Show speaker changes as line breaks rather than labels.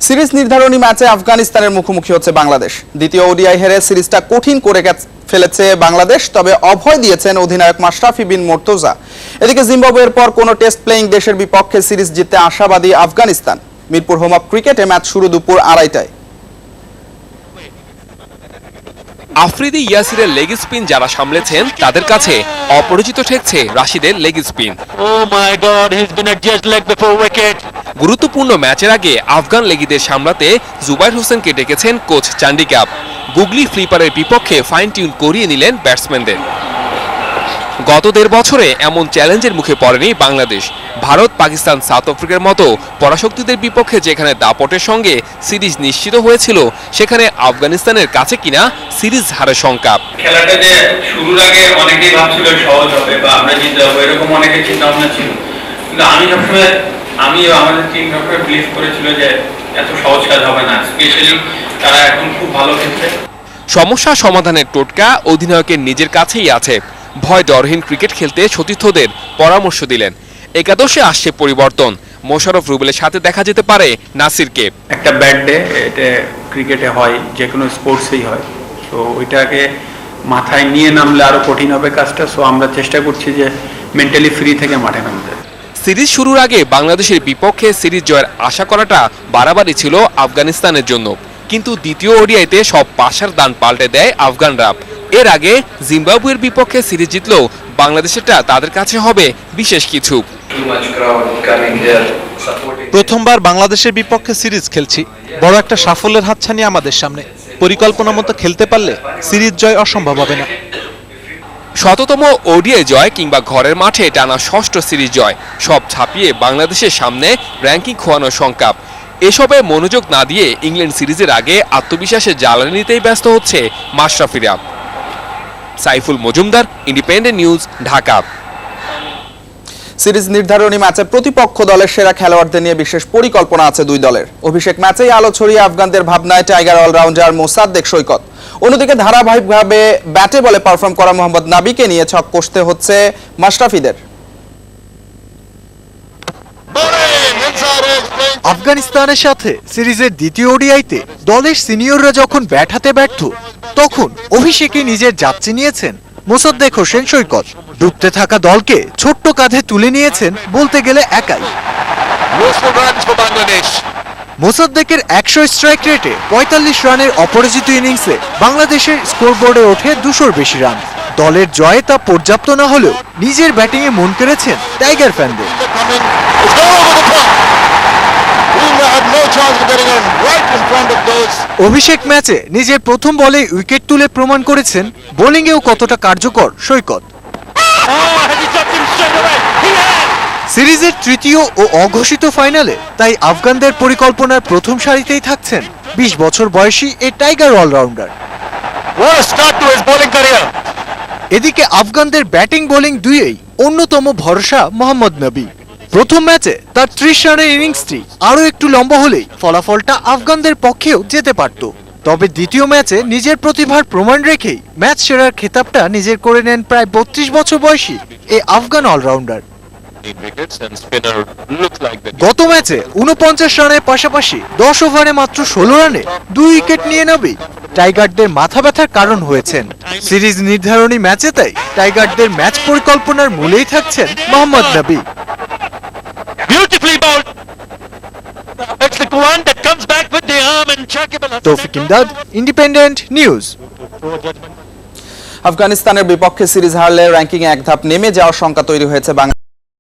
Series নির্ধারণী ম্যাচে আফগানিস্তানের মুখোমুখি হচ্ছে বাংলাদেশ। দ্বিতীয় ওডিআই হেরে সিরিজটা কঠিন করে ফেলেছে বাংলাদেশ, তবে অভয় দিয়েছেন অধিনায়ক মাশরাফি বিন মুর্তজা। এদিকে জিম্বাবুয়ের পর কোনো টেস্ট প্লেয়িং দেশের বিপক্ষে সিরিজ জিততে আশাবাদী আফগানিস্তান। মিরপুর হোম অফ ক্রিকেটে ম্যাচ শুরু দুপুর 2:30টায়।
আফ্রিদি ইয়াসিরের লেগ স্পিন যারা সামলেছেন তাদের কাছে অপরিচিত ঠেকছে রাশিদের লেগ স্পিন। গুরুত্বপূর্ণ ম্যাচের আগে আফগান লেগিদের সামলাতে জুবাইর হোসেনকে ডেকেছেন কোচ চান্ডিকাপ। গুগলি ফ্লিপারের বিপক্ষে ফাইন টিউন করিয়ে নিলেন ব্যাটসম্যানদের। গত 1.5 বছরে এমন চ্যালেঞ্জের মুখে পড়েনি বাংলাদেশ। ভারত, পাকিস্তান, সাউথ আফ্রিকার মতো পরাশক্তিদের বিপক্ষে যেখানে দাপটের সঙ্গে সিরিজ নিশ্চিত হয়েছিল, সেখানে আফগানিস্তানের কাছে কিনা সিরিজ হারের শঙ্কা।
খেলাটা যে শুরুর আগে অনেকেই ভাবছিল সহজ হবে বা আমরা জিতে যাবো, এরকম অনেকের চিন্তা ভাবনা ছিল, কিন্তু আমি আমাদের টিম সবসময় বিলিভ করেছিল যে এত সহজ কাজ হবে না। স্পেশালি তারা এখন খুব ভালো খেলছে।
সমস্যা সমাধানের টোটকা অধিনায়কের নিজের কাছেই আছে। ভয় ডরহীন ক্রিকেট খেলতে সতীর্থদের পরামর্শ দিলেন। একাদশে আসছে পরিবর্তন। মোশাররফ রুবেলের সাথে দেখা যেতে পারে নাসিরকে।
একটা ব্যাড ডে এটা ক্রিকেটে হয়, যে কোনো স্পোর্টসেই হয়। তো ওইটাকে মাথায় নিয়ে নামলে আরো কঠিন হবে কাজটা। সো আমরা চেষ্টা করছি যে মেন্টালি ফ্রি থেকে মাঠে নামতে।
সিরিজ শুরুর আগে বাংলাদেশের বিপক্ষে সিরিজ জয়ের আশা করাটা বাড়াবাড়ি ছিল আফগানিস্তানের জন্য, কিন্তু দ্বিতীয় ওডিআইতে সব পাশার দান পাল্টে দেয় আফগানরা। এর আগে জিম্বাবুয়ের বিপক্ষে সিরিজ জিতলেও বাংলাদেশেরটা তাদের কাছে হবে বিশেষ কিছু।
প্রথমবার বাংলাদেশের বিপক্ষে সিরিজ খেলছি, বড় একটা সাফল্যের হাতছানি আমাদের সামনে। পরিকল্পনা মতো খেলতে পারলে সিরিজ জয় অসম্ভব হবে না।
শততম ওডিআই জয় কিংবা ঘরের মাঠে টানা 6ষ্ঠ সিরিজ জয়, সব ছাপিয়ে বাংলাদেশের সামনে র্যাঙ্কিং খোয়ানোর শঙ্কা। এসবে মনোযোগ না দিয়ে ইংল্যান্ড সিরিজের আগে আত্মবিশ্বাসের জ্বালানি নিতেই ব্যস্ত হচ্ছে মাশরাফিরা। Saiful Majumdar, independent news, Dhaka.
Series নির্ধারণী ম্যাচে প্রতিপক্ষ দলের সেরা খেলোয়াড়দের নিয়ে বিশেষ পরিকল্পনা আছে দুই দলের। অভিষেক ম্যাচেই আলো ছড়িয়ে আফগানদের ভাবনায় টাইগার অলরাউন্ডার মোসাদ্দেক সৈকত। অন্যদিকে ধারাবাহিকভাবে ব্যাটে বলে পারফর্ম করা মোহাম্মদ নাবিকে নিয়ে ছক কষতে হচ্ছে মাশরাফিদের।
আফগানিস্তানের সাথে সিরিজের দ্বিতীয় ওডিআইতে দলের সিনিয়ররা যখন ব্যাট হাতে ব্যর্থ, তখন অভিষেকে নিজের যাচ্ছি নিয়েছেন মোসাদ্দেক হোসেন সৈকত। ডুবতে থাকা দলকে ছোট্ট কাঁধে তুলে নিয়েছেন বলতে গেলে একাই। মোসাদ্দেকের 100 স্ট্রাইক রেটে 45 রানের অপরাজিত ইনিংসে বাংলাদেশের স্কোরবোর্ডে ওঠে 200-র বেশি রান। দলের জয়ে তা পর্যাপ্ত না হলেও নিজের ব্যাটিংয়ে মন কেড়েছেন টাইগার ফ্যানদের। অভিষেক ম্যাচে নিজের প্রথম বলে উইকেট তুলে প্রমাণ করেছেন বোলিংয়েও কতটা কার্যকর সৈকত। সিরিজের তৃতীয় ও অঘোষিত ফাইনালে তাই আফগানদের পরিকল্পনার প্রথম সারিতেই থাকছেন 20 বছর বয়সী এই টাইগার অলরাউন্ডার। এদিকে আফগানদের ব্যাটিং বোলিং দুইয়েই অন্যতম ভরসা মোহাম্মদ নবী। প্রথম ম্যাচে তার 30 রানের ইনিংসটি আরো একটু লম্বা হলেই ফলাফলটা আফগানদের পক্ষেও যেতে পারত। তবে দ্বিতীয় ম্যাচে নিজের প্রতিভার প্রমাণ রেখেই ম্যাচ সেরার খেতাবটা নিজের করে নেন প্রায় 32 বছর বয়সী এই আফগান অলরাউন্ডার। গত ম্যাচে 49 রানের পাশাপাশি 10 ওভারে মাত্র 16 রানে 2 উইকেট নিয়ে নবী টাইগারদের মাথা ব্যথার কারণ হয়েছেন। সিরিজ নির্ধারণী ম্যাচে তাই টাইগারদের ম্যাচ পরিকল্পনার মূলেই থাকছেন মোহাম্মদ নবী। তৌফিক ইমদাদ, ইন্ডিপেন্ডেন্ট নিউজ।
আফগানিস্তানের বিপক্ষে সিরিজ হারলে র্যাঙ্কিংয়ে এক ধাপ নেমে যাওয়ার শঙ্কা তৈরি হয়েছে বাংলাদেশ।